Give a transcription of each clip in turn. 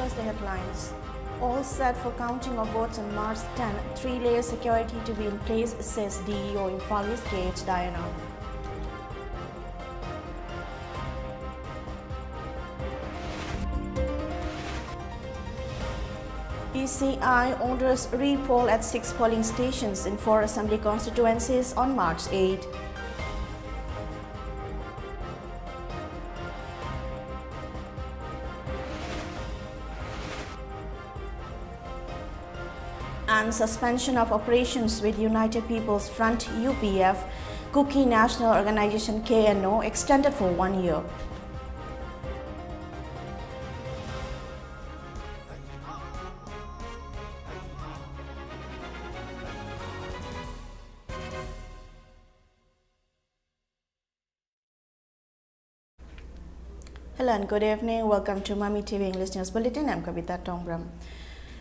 First, the headlines. All set for counting of votes on March 10. Three-layer security to be in place, says DEO in Fali's KH Diana. PCI orders re-poll at 6 polling stations in 4 assembly constituencies on March 8. And suspension of operations with United People's Front UPF, Kuki National Organization KNO extended for 1 year. Hello and good evening. Welcome to Mami TV English News Bulletin. I'm KABITA TONGBRAM.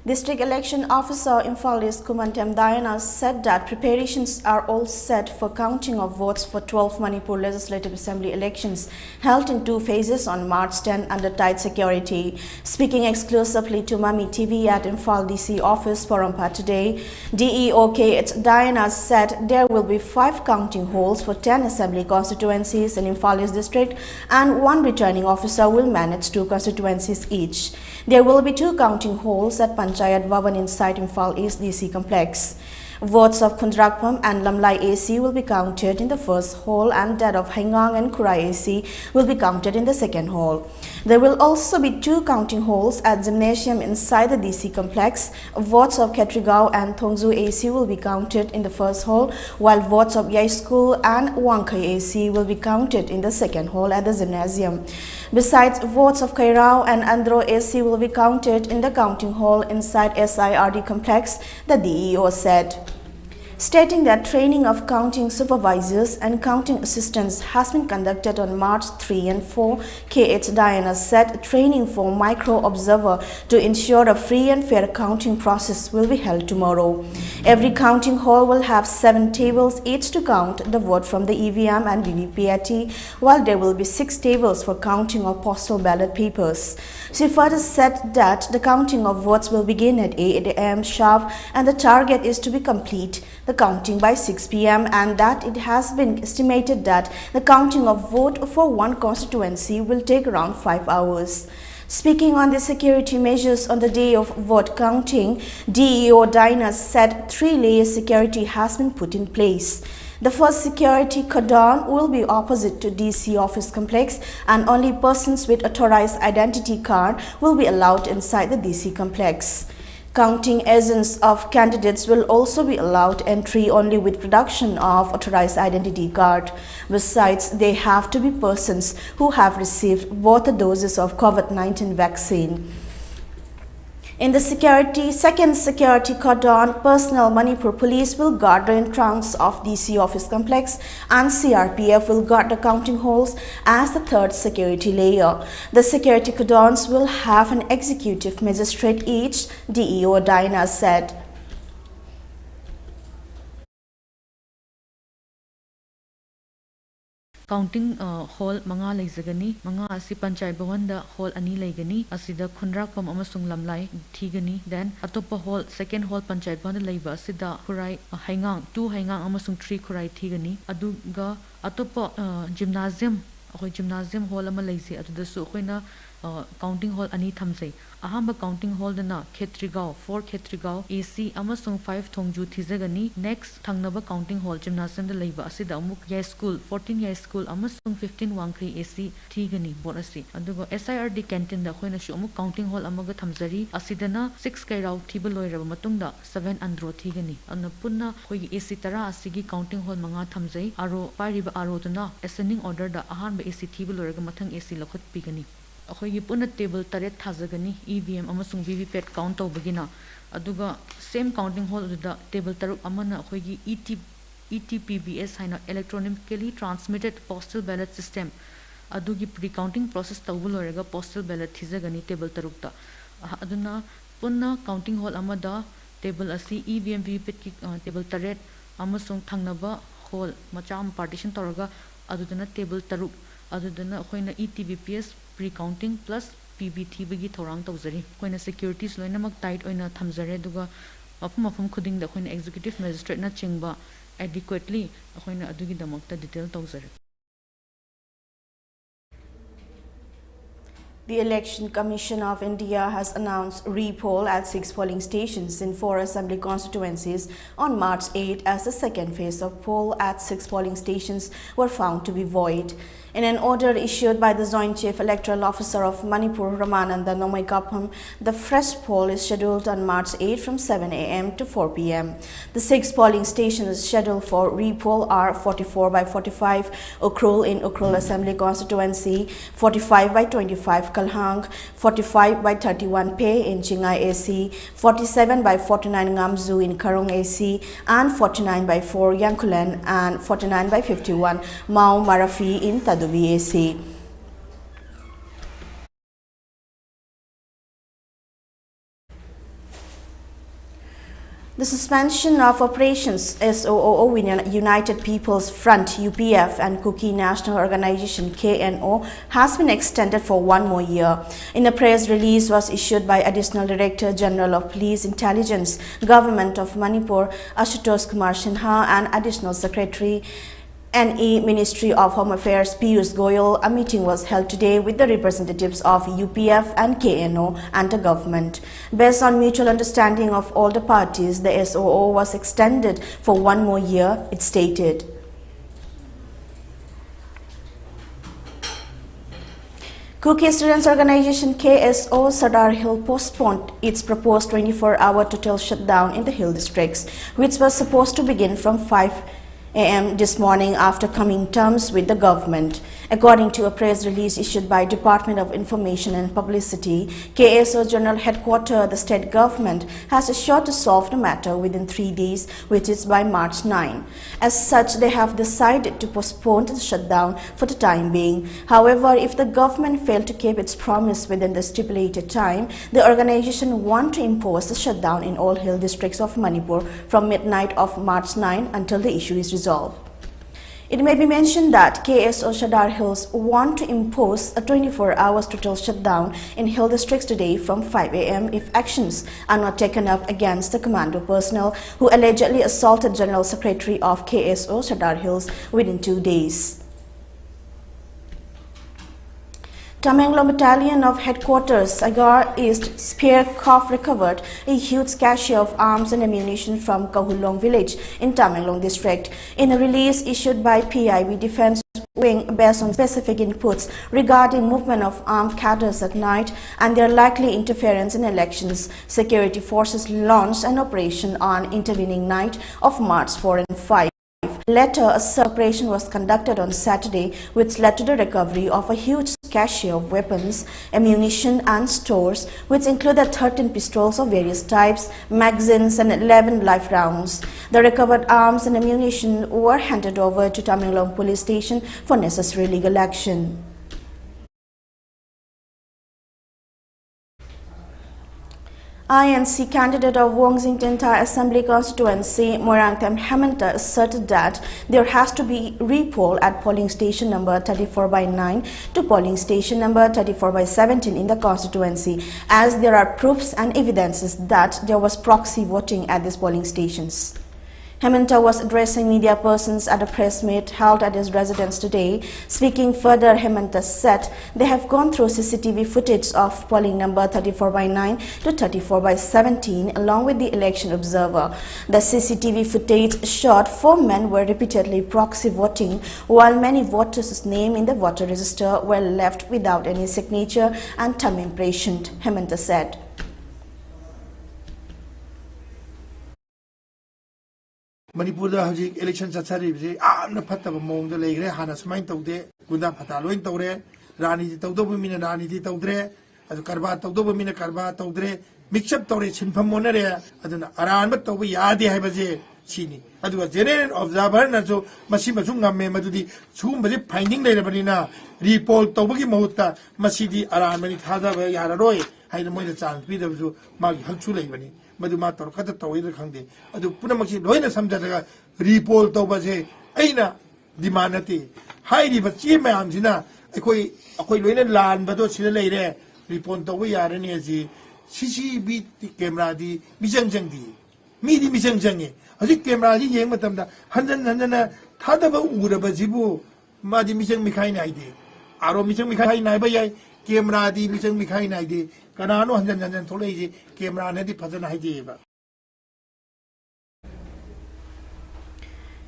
District Election Officer Infalis Kumantem Diana said that preparations are all set for counting of votes for 12 Manipur Legislative Assembly elections held in 2 phases on March 10 under tight security. Speaking exclusively to Mami TV at Imphal DC office Porompa today, DEOK Diana said there will be 5 counting halls for 10 assembly constituencies in Infalis district and 1 returning officer will manage 2 constituencies each. There will be 2 counting halls at Panchayat Bhavan inside Imphal East DC complex. Votes of Kundrakpam and Lamlai AC will be counted in the first hall and that of Haingang and Kurai AC will be counted in the second hall. There will also be 2 counting halls at Gymnasium inside the DC complex. Votes of Ketrigao and Thongzu AC will be counted in the first hall, while votes of Yai School and Wangkai AC will be counted in the second hall at the Gymnasium. Besides, votes of Kairao and Andro AC will be counted in the counting hall inside SIRD complex, the DEO said. Stating that training of counting supervisors and counting assistants has been conducted on March 3 and 4, KH Diana said training for micro-observer to ensure a free and fair counting process will be held tomorrow. Every counting hall will have 7 tables each to count the vote from the EVM and VVPAT, while there will be 6 tables for counting of postal ballot papers. She further said that the counting of votes will begin at 8 a.m. sharp and the target is to be complete the counting by 6 p.m. and that it has been estimated that the counting of vote for 1 constituency will take around 5 hours. Speaking on the security measures on the day of vote counting, DEO Diana said 3-layer security has been put in place. The first security cordon will be opposite to DC office complex and only persons with authorized identity card will be allowed inside the DC complex. Counting agents of candidates will also be allowed entry only with production of authorized identity card. Besides, they have to be persons who have received both the doses of COVID-19 vaccine. In the second security cordon, personnel Manipur police will guard the entrance of DC office complex and CRPF will guard the counting halls as the third security layer. The security cordons will have an executive magistrate each, DEO Diana said. Counting hall manga leizagani manga asi panchayat bhavan da hall ani leigani asida khundrakpam amasung lamlai thigani then atopa hall second hall panchayat bhavan da leiba asida khurai haingang 2 haingang amasung 3 khurai thigani aduga atopa gymnasium hall ama leise adudasu khoina counting hall ani thamsai ahamba counting hall dana Khetrigao 4 Khetrigao AC amasung 5 Thongju thizagani next thangnaba counting hall gymnasium da leiba asida amuk Yai School 14 Yai School amasung 15 Wangkai AC thigani borasi adugo SIRD canteen da khoina shu amuk counting hall amaga thamjari asidana 6 Kairao thiba loiraba matungda 7 Andro thigani anna punna khoi AC tara asigi counting hall manga thamjai aro pariba aro dana ascending order da ahanba AC thiba loiraga mathang AC lakhot pigani अखोई पुना table तरेट थाजगनी EVM अमसुंग VVPAT count तौबगिना अदुगा same counting hall दा table तरुक अमना अखोई ETPBS हाइना electronically transmitted postal ballot system अदुगी प्री काउंटिंग प्रोसेस तौबु लोरेगा पोस्टल बैलेट थिजगनी टेबल तरुक ता अदुना पुना काउंटिंग हॉल अमदा टेबल असी EVM VVPAT की टेबल तरेट अमसुंग थंगनबा हॉल मचाम पार्टीशन तौरगा अदुदना टेबल तरुक अदुदना अखोइना ETBPS pre-counting plus ꯄꯤꯕꯤ ꯊꯤꯕꯒꯤ ꯊꯧꯔꯥꯡ ꯇꯧꯖꯔꯤ ꯑꯩꯈꯣꯏꯅ ꯁꯦꯀ꯭ꯌꯨꯔꯤꯇꯤꯁ ꯂꯣꯏꯅꯃꯛ ꯇꯥꯏꯠ ꯑꯣꯏꯅ ꯊꯝꯖꯔꯦ ꯑꯗꯨꯒ ꯃꯐꯝ ꯈꯨꯗꯤꯡꯗ ꯑꯩꯈꯣꯏꯅ ꯑꯦꯛꯖꯤꯀ꯭ꯌꯨꯇꯤꯚ ꯃꯦꯖꯤꯁꯇ꯭ꯔꯦꯠꯅ ꯆꯤꯡꯕ adequately ꯑꯩꯈꯣꯏꯅ ꯑꯗꯨꯒꯤꯗꯃꯛꯇ detail ꯇꯧꯖꯔꯤ. The Election Commission of India has announced re-poll at 6 polling stations in 4 assembly constituencies on March 8 as the second phase of poll at 6 polling stations were found to be void. In an order issued by the Joint Chief Electoral Officer of Manipur, Ramananda Nomaikapam, the fresh poll is scheduled on March 8 from 7 a.m. to 4 p.m. The 6 polling stations scheduled for re-poll are 44 by 45 Ukhrul in Ukhrul Assembly Constituency, 45 by 25 Kalhang, 45 by 31 Pe in Chingai AC, 47 by 49 Ngamzu in Karung AC, and 49 by 4 Yankulen and 49 by 51 Mao Marafi in Tadubi AC. The suspension of operations SOO with United People's Front UPF and Kuki National Organization KNO has been extended for 1 more year. In a press release was issued by Additional Director General of Police Intelligence, Government of Manipur, Ashutosh Kumar Sinha, and Additional Secretary NE Ministry of Home Affairs Piyush Goyal, a meeting was held today with the representatives of UPF and KNO and the government. Based on mutual understanding of all the parties, the SOO was extended for 1 more year, it stated. Kuki Students Organization KSO Sardar Hill postponed its proposed 24-hour total shutdown in the Hill districts, which was supposed to begin from 5 a.m. this morning after coming terms with the government. According to a press release issued by Department of Information and Publicity, KSO General Headquarters, the state government, has assured to solve the matter within 3 days, which is by March 9. As such, they have decided to postpone the shutdown for the time being. However, if the government failed to keep its promise within the stipulated time, the organization wants to impose the shutdown in all hill districts of Manipur from midnight of March 9 until the issue is resolved. It may be mentioned that KSO Sardar Hills want to impose a 24-hour total shutdown in hill districts today from 5 a.m. if actions are not taken up against the commando personnel who allegedly assaulted General Secretary of KSO Sardar Hills within 2 days. Tamenglong Battalion of Headquarters Agar East Spear Corps recovered a huge cache of arms and ammunition from Kahulong village in Tamenglong district. In a release issued by PIB Defense Wing based on specific inputs regarding movement of armed cadres at night and their likely interference in elections, security forces launched an operation on intervening night of March 4 and 5. Later, a operation was conducted on Saturday, which led to the recovery of a huge cache of weapons, ammunition and stores, which included 13 pistols of various types, magazines and 11 live rounds. The recovered arms and ammunition were handed over to Tamenglong Police Station for necessary legal action. INC candidate of Wongjington Thai Assembly Constituency, Morangtam Hemanta, asserted that there has to be re-poll at polling station number 34 by 9 to polling station number 34 by 17 in the constituency, as there are proofs and evidences that there was proxy voting at these polling stations. Hemanta was addressing media persons at a press meet held at his residence today. Speaking further, Hemanta said they have gone through CCTV footage of polling number 34 by 9 to 34 by 17 along with the election observer. The CCTV footage showed 4 men were repeatedly proxy voting while many voters' names in the voter register were left without any signature and thumb impression, Hemanta said. Manipur da hajik election chatsari bje amna phatta ba mong da legre hana smain tawde gunda phata loin tawre rani ji tawdo bu mina rani ji tawdre adu karba tawdo bu mina karba tawdre mix up tawre chinpham monare aduna aran ba tawbu yade hai baje chini adu general observer na jo masi masu ngamme madudi chum baje finding leire bani na report tawbu gi mahutta masidi aran mani thaja ba yara roi hai moi da chance bi da ju magi hakchu lei bani madu ma tor kata tawir khangde adu puna maksi loina samjadaga report tawbase aina dimanati hai ri bachi mayam sina akoi loina lan bado sila leire report to we are in as CCTV camera di misang di mi di misang aji camera ji yeng matam da hanjan thada ba ura ba jibu ma di misang mikhai nai de aro misang mikhai nai ba yai camera di misang mikhai nai de kana no hanjan tholai ji camera ne di phajana hai ji ba.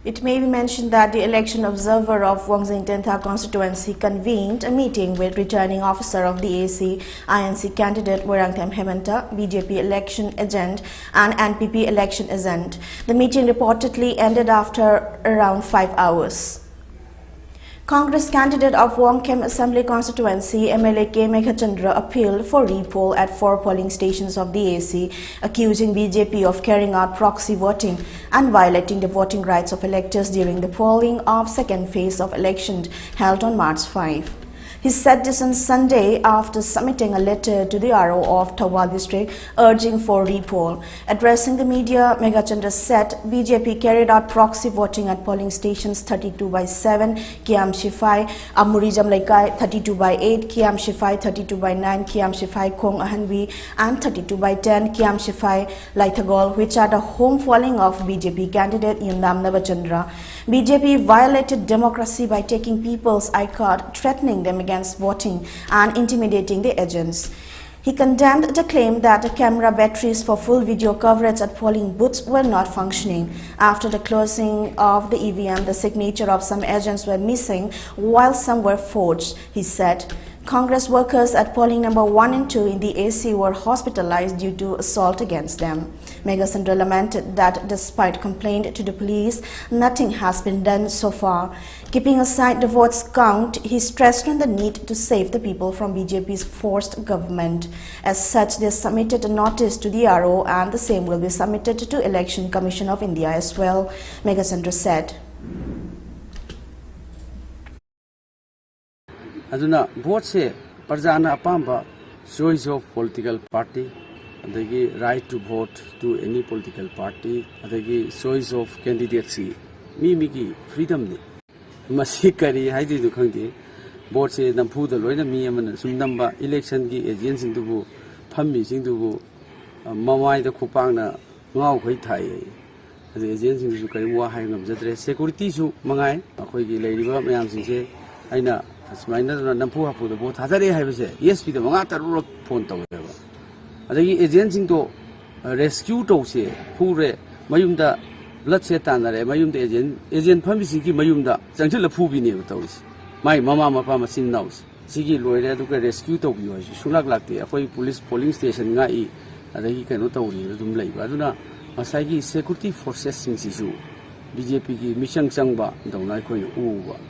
It may be mentioned that the election observer of Wangzing Tentha constituency convened a meeting with returning officer of the AC, INC candidate Warangtham Hemanta, BJP election agent and NPP election agent. The meeting reportedly ended after around 5 hours. Congress candidate of Wongkem Assembly constituency MLA K. Meghachandra appealed for repoll at 4 polling stations of the AC, accusing BJP of carrying out proxy voting and violating the voting rights of electors during the polling of second phase of elections held on March 5. He said this on Sunday after submitting a letter to the RO of Tawal district urging for repoll. Addressing the media, Meghachandra said BJP carried out proxy voting at polling stations 32/7, Kiam Shifai, Amurijam Laikai 32/8, Kiam Shifai 32/9, Kiam Shifai Kong Ahanwi, and 32/10, Kiam Shifai Laithagol, which are the home polling of BJP candidate Yundam Navachandra. BJP violated democracy by taking people's I-card, threatening them against voting and intimidating the agents. He condemned the claim that the camera batteries for full video coverage at polling booths were not functioning. After the closing of the EVM, the signature of some agents were missing while some were forged, he said. Congress workers at polling number 1 and 2 in the AC were hospitalized due to assault against them. Meghachandra lamented that despite complaint to the police, nothing has been done so far. Keeping aside the votes count, he stressed on the need to save the people from BJP's forced government. As such, they submitted a notice to the RO and the same will be submitted to Election Commission of India as well, Meghachandra said. Aduna vote se parjana apamba choice of political party adagi right to vote to any political party adagi choice of candidacy mi ki freedom ni masi kari haidi du khangdi vote se nampu da loina mi amana sum namba election gi agent sing du phammi sing du mamai da khupang na ngau khoi thai adi agent sing du kari wa hai ngam jadre security su mangai akhoi gi leiriba mayam sing se aina asmaina nampu hapu do thajare haibase ESP do manga taru phone taweba adagi agent sing to rescue to se phure mayumda blood se tanare mayumda agent phambi sing ki mayumda changchil phu bi ne tawis mai mama mapa machine naus sigi loire du ka rescue to bi hoise sulak lakte akoi police polling station nga I adagi kano tawri dum leiba aduna masai gi security forces sing sisu BJP ki mission changba dawna khoi uba.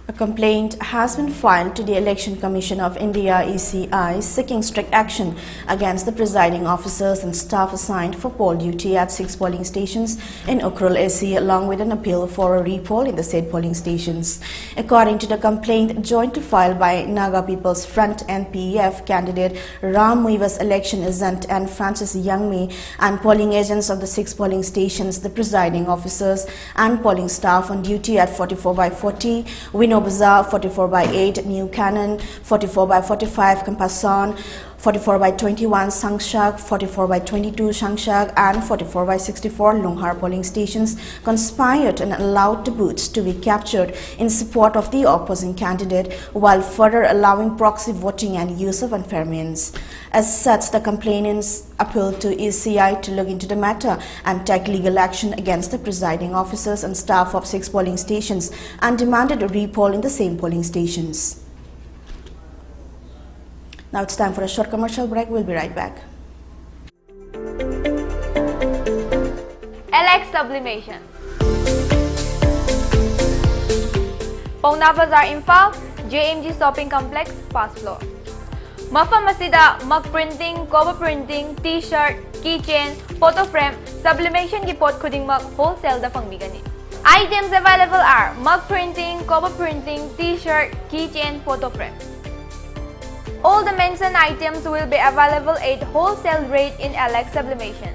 A complaint has been filed to the Election Commission of India ECI seeking strict action against the presiding officers and staff assigned for poll duty at 6 polling stations in Ukhrul AC, along with an appeal for a repoll in the said polling stations. According to the complaint joined to file by Naga People's Front NPEF candidate Ram Muivas election agent and Francis Youngme and polling agents of the 6 polling stations, the presiding officers and polling staff on duty at 44/40, Wino Bazaar 44/8, New Cannon 44/45, Kampasan 44/21, Sangshak 44/22, Sangshak and 44/64 Lunghar polling stations conspired and allowed the booths to be captured in support of the opposing candidate while further allowing proxy voting and use of unfair means. As such, the complainants appealed to ECI to look into the matter and take legal action against the presiding officers and staff of 6 polling stations and demanded a repoll in the same polling stations. Now it's time for a short commercial break. We'll be right back. LX Sublimation. Pauna Bazaar, Imphal, JMG Shopping Complex, first floor. Mafam asida mug printing, cover printing, t-shirt, keychain, photo frame, sublimation ki pot khuding mug wholesale da pangbigani. Items available are mug printing, cover printing, t-shirt, keychain, photo frame. All the mentioned items will be available at wholesale rate in LX Sublimation.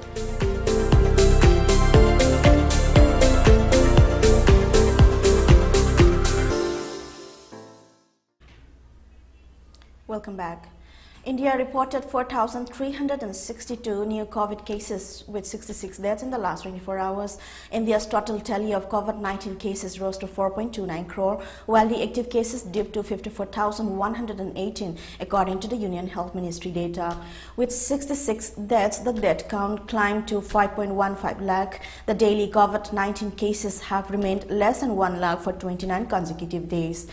Welcome back. India reported 4,362 new COVID cases with 66 deaths in the last 24 hours. India's total tally of COVID-19 cases rose to 4.29 crore, while the active cases dipped to 54,118, according to the Union Health Ministry data. With 66 deaths, the death count climbed to 5.15 lakh. The daily COVID-19 cases have remained less than 1 lakh for 29 consecutive days.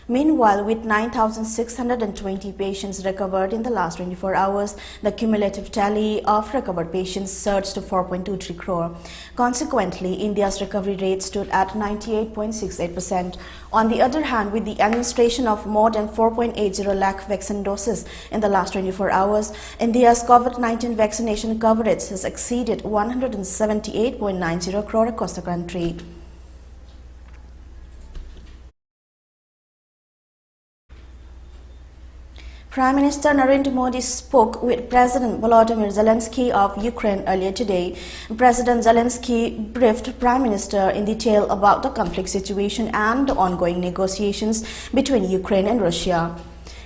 Meanwhile, with 9,620 patients recovered in the last 24 hours, the cumulative tally of recovered patients surged to 4.23 crore. Consequently, India's recovery rate stood at 98.68%. On the other hand, with the administration of more than 4.80 lakh vaccine doses in the last 24 hours, India's COVID-19 vaccination coverage has exceeded 178.90 crore across the country. Prime Minister Narendra Modi spoke with President Volodymyr Zelensky of Ukraine earlier today. President Zelensky briefed Prime Minister in detail about the conflict situation and the ongoing negotiations between Ukraine and Russia.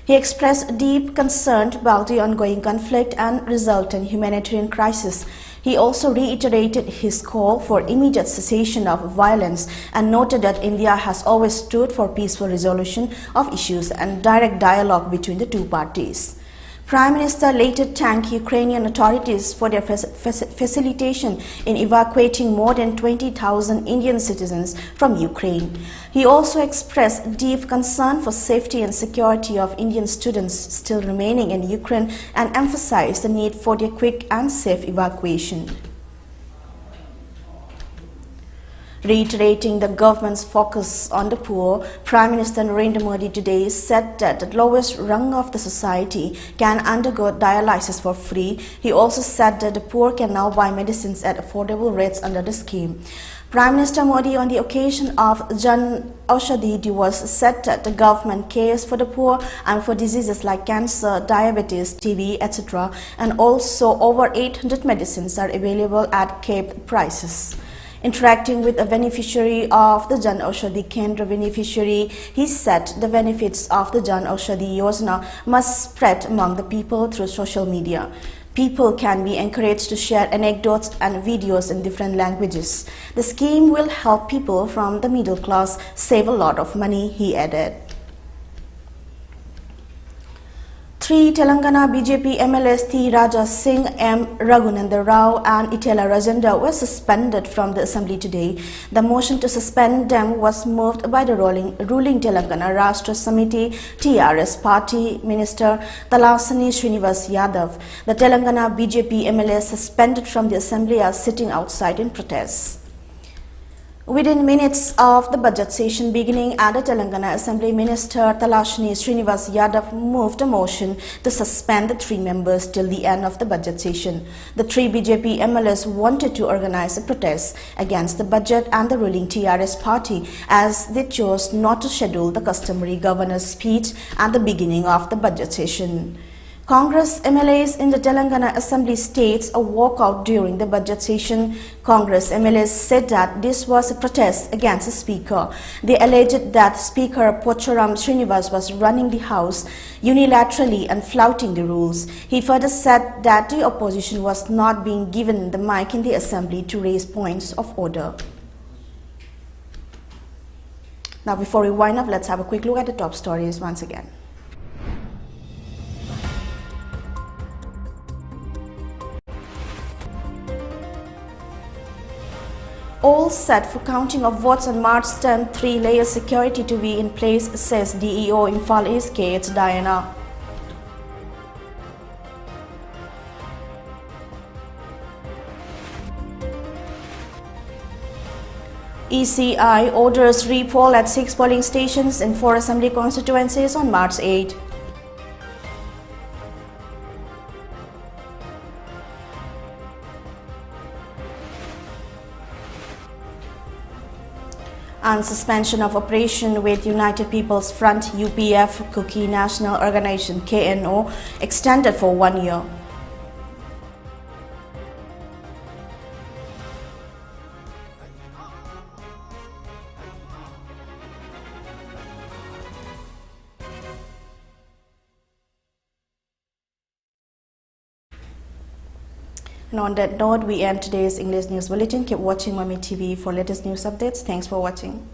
He expressed deep concern about the ongoing conflict and resultant humanitarian crisis. He also reiterated his call for immediate cessation of violence and noted that India has always stood for peaceful resolution of issues and direct dialogue between the two parties. Prime Minister later thanked Ukrainian authorities for their facilitation in evacuating more than 20,000 Indian citizens from Ukraine. He also expressed deep concern for safety and security of Indian students still remaining in Ukraine and emphasized the need for their quick and safe evacuation. Reiterating the government's focus on the poor, Prime Minister Narendra Modi today said that the lowest rung of the society can undergo dialysis for free. He also said that the poor can now buy medicines at affordable rates under the scheme. Prime Minister Modi, on the occasion of Jan Aushadhi Diwas, said that the government cares for the poor and for diseases like cancer, diabetes, TB, etc. and also over 800 medicines are available at capped prices. Interacting with a beneficiary of the Jan Aushadhi Kendra beneficiary, he said the benefits of the Jan Aushadhi Yojana must spread among the people through social media. People can be encouraged to share anecdotes and videos in different languages. The scheme will help people from the middle class save a lot of money, he added. 3 Telangana BJP MLAs T. Raja Singh, M. Raghunandar Rao and Itela Rajendra were suspended from the assembly today. The motion to suspend them was moved by the ruling Telangana Rashtra Samiti TRS party minister Talasani Srinivas Yadav. The Telangana BJP MLAs suspended from the assembly are sitting outside in protest. Within minutes of the budget session beginning at the Telangana Assembly, Minister Talashni Srinivas Yadav moved a motion to suspend the 3 members till the end of the budget session. The 3 BJP MLAs wanted to organize a protest against the budget and the ruling TRS party as they chose not to schedule the customary governor's speech at the beginning of the budget session. Congress MLAs in the Telangana Assembly staged a walkout during the budget session. Congress MLAs said that this was a protest against the Speaker. They alleged that Speaker Pocharam Srinivas was running the House unilaterally and flouting the rules. He further said that the opposition was not being given the mic in the Assembly to raise points of order. Now, before we wind up, let's have a quick look at the top stories once again. All set for counting of votes on March 10, 3-layer security to be in place, says DEO Imphal East K.H. Diana. ECI orders re-poll at 6 polling stations in 4 assembly constituencies on March 8. And suspension of operation with United People's Front UPF Kuki National Organization KNO extended for 1 year. And on that note, we end today's English News Bulletin. Keep watching Mami TV for latest news updates. Thanks for watching.